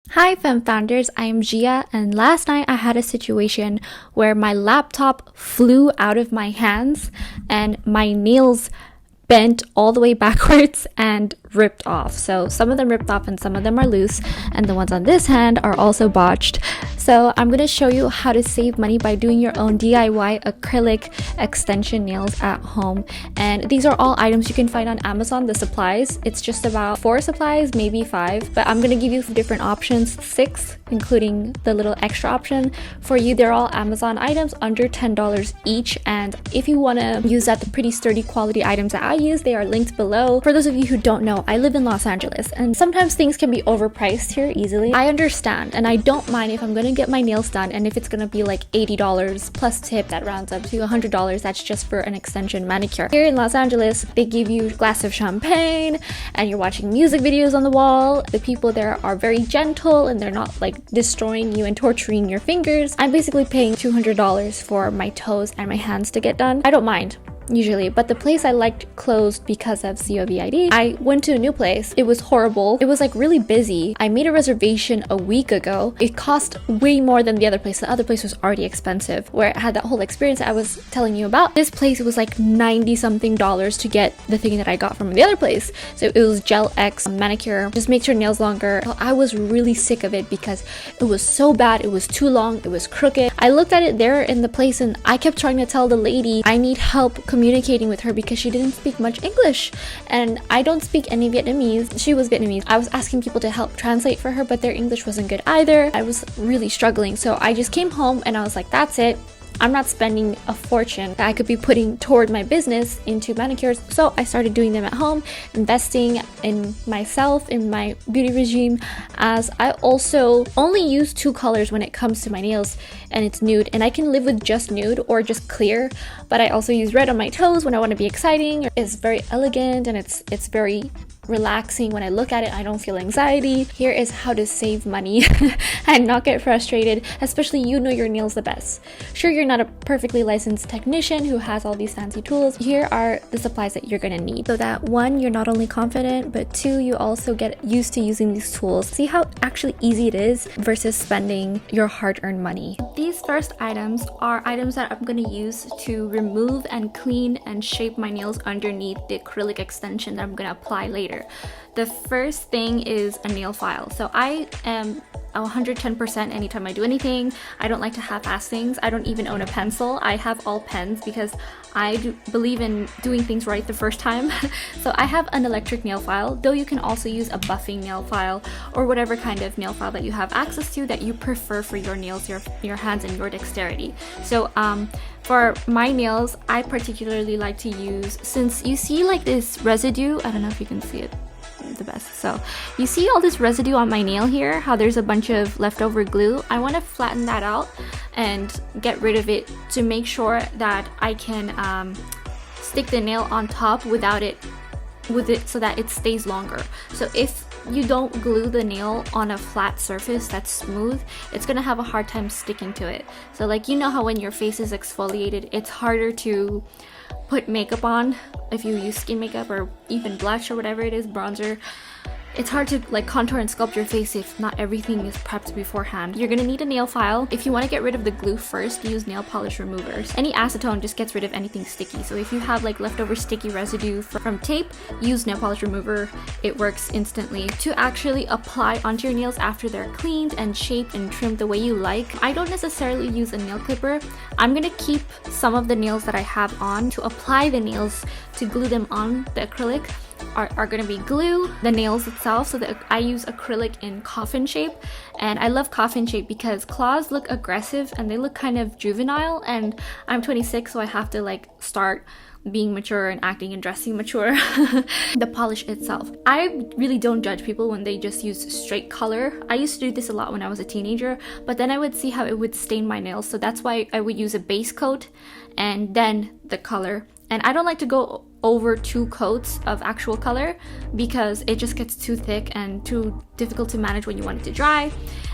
Hi Fem Founders, I am Gia, and last night I had a situation where my laptop flew out of my hands and my nails bent all the way backwards and ripped off. So some of them ripped off and some of them are loose, and the ones on this hand are also botched. So I'm going to show you how to save money by doing your own DIY acrylic extension nails at home. And these are all items you can find on Amazon, the supplies. It's just about 4 supplies, maybe 5, but I'm going to give you different options, 6, including the little extra option. For you, they're all Amazon items under $10 each. And if you want to use that, the pretty sturdy quality items that I use, they are linked below. For those of you who don't know, I live in Los Angeles and sometimes things can be overpriced here easily. I understand, and I don't mind if I'm going to get my nails done and if it's going to be like $80 plus tip that rounds up to $100. That's just for an extension manicure. Here in Los Angeles, they give you a glass of champagne and you're watching music videos on the wall. The people there are very gentle and they're not like destroying you and torturing your fingers. I'm basically paying $200 for my toes and my hands to get done. I don't mind usually, but the place I liked closed because of COVID. I went to a new place. It was horrible. It was like really busy. I made a reservation a week ago. It cost way more than the other place. The other place was already expensive, where I had that whole experience I was telling you about. This place, it was like 90 something dollars to get the thing that I got from the other place. So it was Gel X manicure, just makes your nails longer. So I was really sick of it because it was so bad. It was too long. It was crooked. I looked at it there in the place and I kept trying to tell the lady I need help communicating with her because she didn't speak much English and I don't speak any Vietnamese. She was Vietnamese. I was asking people to help translate for her, but their English wasn't good either. I was really struggling, so I just came home and I was like, that's it. I'm not spending a fortune that I could be putting toward my business into manicures. So I started doing them at home, investing in myself, in my beauty regime, as I also only use 2 colors when it comes to my nails, and it's nude. And I can live with just nude or just clear, but I also use red on my toes when I want to be exciting. It's very elegant and it's very relaxing. When I look at it, I don't feel anxiety. Here is how to save money and not get frustrated, especially you know your nails the best. Sure, you're not a perfectly licensed technician who has all these fancy tools. Here are the supplies that you're gonna need so that 1, you're not only confident, but 2, you also get used to using these tools. See how actually easy it is versus spending your hard-earned money. These first items are items that I'm gonna use to remove and clean and shape my nails underneath the acrylic extension that I'm gonna apply later. The first thing is a nail file. So I am 110% anytime I do anything. I don't like to half-ass things. I don't even own a pencil. I have all pens because I do believe in doing things right the first time. So I have an electric nail file, though you can also use a buffing nail file or whatever kind of nail file that you have access to that you prefer for your nails, your hands, and your dexterity. So for my nails, I particularly like to use, since you see like this residue, I don't know if you can see it the best. So you see all this residue on my nail here, how there's a bunch of leftover glue. I want to flatten that out and get rid of it to make sure that I can stick the nail on top without it so that it stays longer. So if you don't glue the nail on a flat surface that's smooth, it's gonna have a hard time sticking to it. So like, you know how when your face is exfoliated, it's harder to put makeup on if you use skin makeup or even blush or whatever it is, bronzer. It's hard to like contour and sculpt your face if not everything is prepped beforehand. You're gonna need a nail file. If you want to get rid of the glue first, use nail polish removers. Any acetone just gets rid of anything sticky. So if you have like leftover sticky residue from tape, use nail polish remover. It works instantly. To actually apply onto your nails after they're cleaned and shaped and trimmed the way you like, I don't necessarily use a nail clipper. I'm gonna keep some of the nails that I have on to apply the nails to glue them on the acrylic. Are going to be glue, the nails itself, so that I use acrylic in coffin shape. And I love coffin shape because claws look aggressive and they look kind of juvenile, and I'm 26, so I have to like start being mature and acting and dressing mature. The polish itself, I really don't judge people when they just use straight color. I used to do this a lot when I was a teenager, but then I would see how it would stain my nails, so that's why I would use a base coat and then the color. And I don't like to go over 2 coats of actual color because it just gets too thick and too difficult to manage when you want it to dry.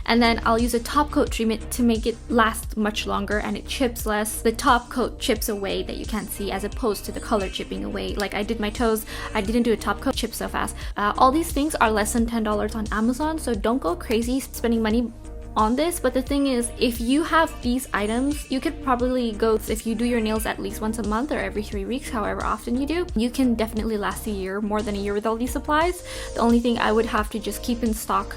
And then I'll use a top coat treatment to make it last much longer and it chips less. The top coat chips away that you can't see as opposed to the color chipping away. Like I did my toes, I didn't do a top coat, chips so fast. All these things are less than $10 on Amazon, so don't go crazy spending money on this. But the thing is, if you have these items, you could probably go, if you do your nails at least once a month or every 3 weeks, however often you do, you can definitely last a year, more than a year with all these supplies. The only thing I would have to just keep in stock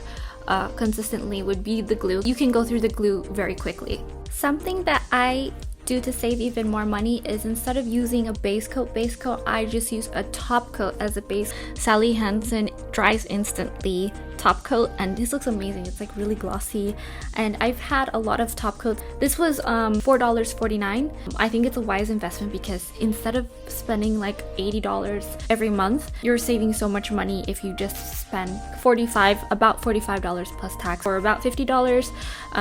consistently would be the glue. You can go through the glue very quickly. Something that I do to save even more money is instead of using a base coat, I just use a top coat as a base. Sally Hansen dries instantly top coat, and this looks amazing. It's like really glossy, and I've had a lot of top coats. This was $4.49. I think it's a wise investment because instead of spending like $80 every month, you're saving so much money if you just spend about $45 plus tax, or about $50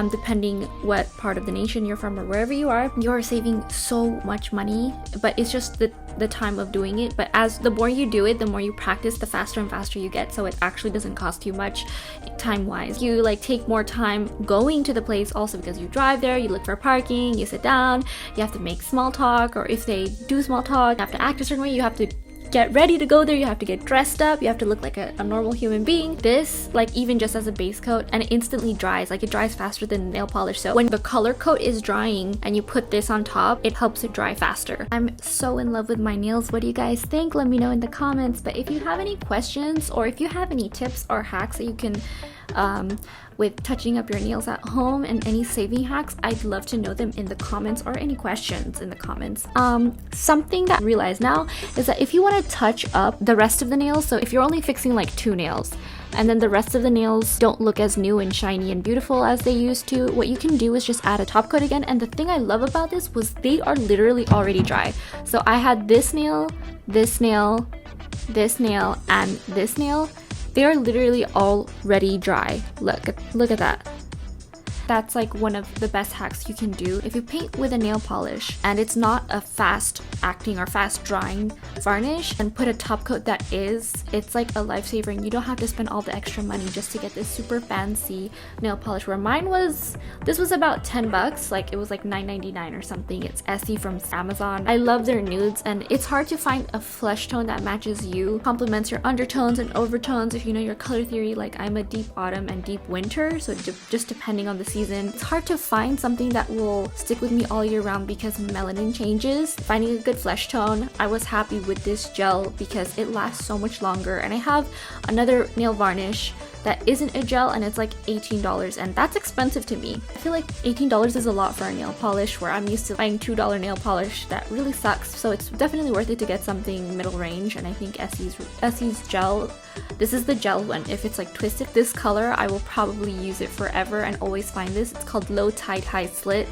depending what part of the nation you're from or wherever you are. You're saving so much money, but it's just the time of doing it. But as the more you do it, the more you practice, the faster and faster you get, so it actually doesn't cost you much time wise. You like take more time going to the place also because you drive there, you look for parking, you sit down, you have to make small talk, or if they do small talk, you have to act a certain way, you have to get ready to go there, you have to get dressed up, you have to look like a normal human being. This, like even just as a base coat, and it instantly dries, like it dries faster than nail polish. So when the color coat is drying and you put this on top, it helps it dry faster. I'm so in love with my nails. What do you guys think? Let me know in the comments. But if you have any questions, or if you have any tips or hacks that you can with touching up your nails at home, and any saving hacks, I'd love to know them in the comments, or any questions in the comments. Something that I realize now is that if you want to touch up the rest of the nails, so if you're only fixing like 2 nails and then the rest of the nails don't look as new and shiny and beautiful as they used to, what you can do is just add a top coat again. And the thing I love about this was they are literally already dry. So I had this nail, this nail, this nail, and this nail. They are literally already dry. Look at that. That's like one of the best hacks you can do. If you paint with a nail polish and it's not a fast acting or fast drying varnish, and put a top coat that is, it's like a lifesaver, and you don't have to spend all the extra money just to get this super fancy nail polish. Where mine was, this was about $10, like it was like $9.99 or something. It's Essie from Amazon. I love their nudes, and it's hard to find a flesh tone that matches you, complements your undertones and overtones. If you know your color theory, like I'm a deep autumn and deep winter, so just depending on the season, it's hard to find something that will stick with me all year round because melanin changes. Finding a good flesh tone, I was happy with this gel because it lasts so much longer. And I have another nail varnish that isn't a gel, and it's like $18, and that's expensive to me. I feel like $18 is a lot for a nail polish, where I'm used to buying $2 nail polish that really sucks. So it's definitely worth it to get something middle range. And I think Essie's gel, this is the gel one. If it's like twisted, this color, I will probably use it forever and always find this. It's called Low Tide High Slit.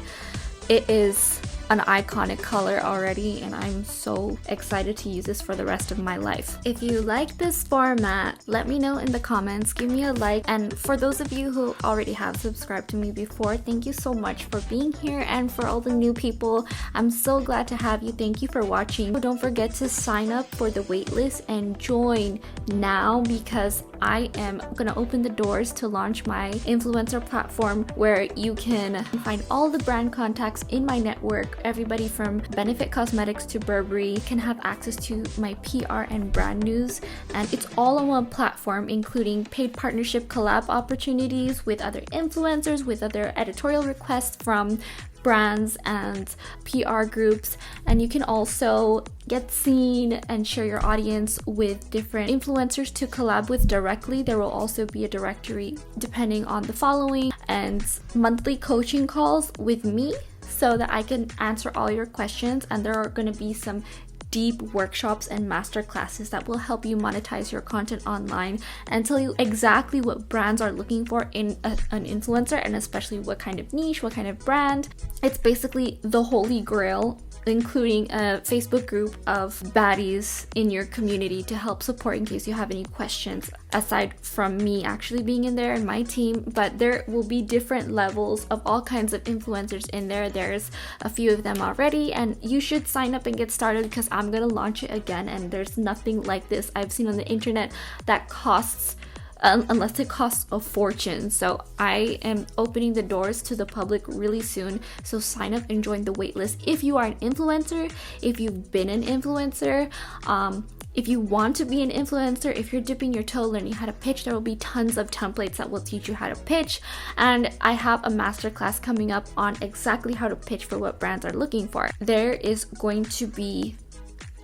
It is an iconic color already, and I'm so excited to use this for the rest of my life. If you like this format, let me know in the comments, give me a like. And for those of you who already have subscribed to me before, thank you so much for being here. And for all the new people, I'm so glad to have you. Thank you for watching. Don't forget to sign up for the waitlist and join now, because I am gonna open the doors to launch my influencer platform, where you can find all the brand contacts in my network. Everybody from Benefit Cosmetics to Burberry can have access to my PR and brand news, and it's all on one platform, including paid partnership collab opportunities with other influencers, with other editorial requests from brands and PR groups. And you can also get seen and share your audience with different influencers to collab with directly. There will also be a directory depending on the following, and monthly coaching calls with me so that I can answer all your questions. And there are going to be some deep workshops and master classes that will help you monetize your content online and tell you exactly what brands are looking for in an influencer, and especially what kind of niche, what kind of brand. It's basically the holy grail including a Facebook group of baddies in your community to help support in case you have any questions, aside from me actually being in there and my team. But there will be different levels of all kinds of influencers in there. There's a few of them already, and you should sign up and get started because I'm gonna launch it again, and there's nothing like this I've seen on the internet that costs unless it costs a fortune. So I am opening the doors to the public really soon, so sign up and join the waitlist if you are an influencer, if you've been an influencer, if you want to be an influencer, if you're dipping your toe learning how to pitch. There will be tons of templates that will teach you how to pitch, and I have a masterclass coming up on exactly how to pitch for what brands are looking for. There is going to be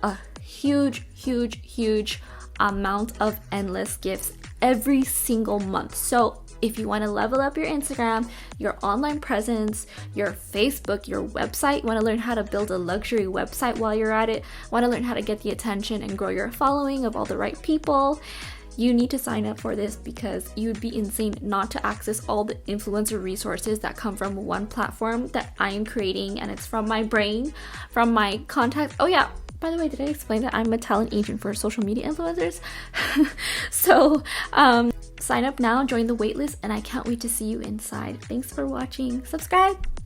a huge amount of endless gifts every single month. So if you want to level up your Instagram, your online presence, your Facebook, your website, want to learn how to build a luxury website while you're at it, want to learn how to get the attention and grow your following of all the right people, you need to sign up for this, because you would be insane not to access all the influencer resources that come from one platform that I am creating, and it's from my brain, from my contacts. Oh yeah, by the way, did I explain that I'm a talent agent for social media influencers? So sign up now, join the waitlist, and I can't wait to see you inside. Thanks for watching. Subscribe.